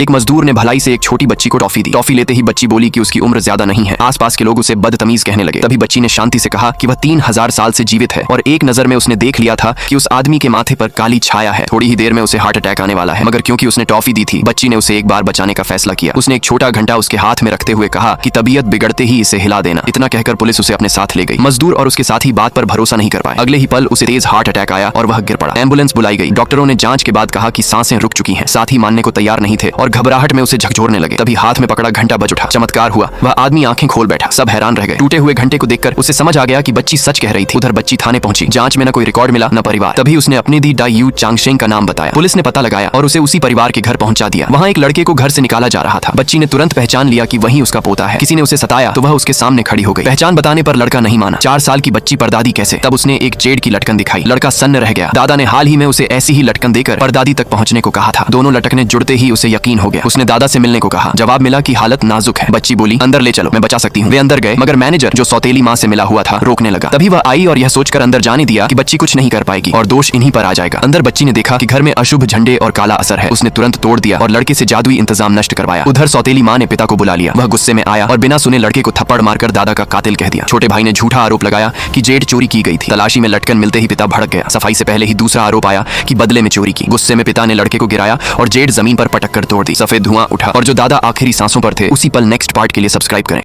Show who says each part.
Speaker 1: एक मजदूर ने भलाई से एक छोटी बच्ची को टॉफी दी। टॉफी लेते ही बच्ची बोली कि उसकी उम्र ज्यादा नहीं है। आसपास के लोग उसे बदतमीज कहने लगे। तभी बच्ची ने शांति से कहा कि वह 3000 साल से जीवित है और एक नजर में उसने देख लिया था कि उस आदमी के माथे पर काली छाया है। थोड़ी ही देर में उसे हार्ट अटैक आने वाला है, मगर क्योंकि उसने टॉफी दी थी, बच्ची ने उसे एक बार बचाने का फैसला किया। उसने एक छोटा घंटा उसके हाथ में रखते हुए कहा कि तबीयत बिगड़ते ही इसे हिला देना। इतना कहकर पुलिस उसे अपने साथ ले गई। मजदूर और उसके साथी बात पर भरोसा नहीं कर पाए। अगले ही पल उसे तेज हार्ट अटैक आया और वह गिर पड़ा। एम्बुलेंस बुलाई गई। डॉक्टरों ने जांच के बाद कहा कि सांसें रुक चुकी हैं। साथी मानने को तैयार नहीं थे और घबराहट में उसे झकझोरने लगे। तभी हाथ में पकड़ा घंटा बज उठा। चमत्कार हुआ, वह आदमी आंखें खोल बैठा। सब हैरान रह गए। टूटे हुए घंटे को देखकर उसे समझ आ गया कि बच्ची सच कह रही थी। उधर बच्ची थाने पहुंची। जांच में न कोई रिकॉर्ड मिला न परिवार। तभी उसने अपनी दी डाई यू चांगशेंग का नाम बताया। पुलिस ने पता लगाया और उसे उसी परिवार के घर पहुंचा दिया। वहां एक लड़के को घर से निकाला जा रहा था। बच्ची ने तुरंत पहचान लिया कि वही उसका पोता है। किसी ने उसे सताया तो वह उसके सामने खड़ी हो गई। पहचान बताने पर लड़का नहीं माना। 4 साल की बच्ची परदादी कैसे? तब उसने एक जेड की लटकन दिखाई। लड़का सन्न रह गया। दादा ने हाल ही में उसे ऐसी ही लटकन देकर परदादी तक पहुंचने को कहा था। दोनों लटकने जुड़ते ही उसे यकीन हो गया। उसने दादा से मिलने को कहा। जवाब मिला कि हालत नाजुक है। बच्ची बोली, अंदर ले चलो, मैं बचा सकती हूँ। वे अंदर गए, मगर मैनेजर जो सौतेली माँ से मिला हुआ था रोकने लगा। तभी वह आई और यह सोचकर अंदर जाने दिया कि बच्ची कुछ नहीं कर पाएगी और दोष इन्हीं पर आ जाएगा। अंदर बच्ची ने देखा कि घर में अशुभ झंडे और काला असर है। उसने तुरंत तोड़ दिया और लड़के से जादुई इंतजाम नष्ट करवाया। उधर सौतेली माँ ने पिता को बुला लिया। वह गुस्से में आया और बिना सुने लड़के को थप्पड़ मारकर दादा का कातिल कह दिया। छोटे भाई ने झूठा आरोप लगाया कि जेड चोरी की गई थी। तलाशी में लटकन मिलते ही पिता भड़क गया। सफाई से पहले ही दूसरा आरोप आया कि बदले में चोरी की। गुस्से में पिता ने लड़के को गिराया और जेड जमीन पर पटक कर तोड़ दी। सफेद धुआं उठा और जो दादा आखिरी सांसों पर थे, उसी पल नेक्स्ट पार्ट के लिए सब्सक्राइब करें।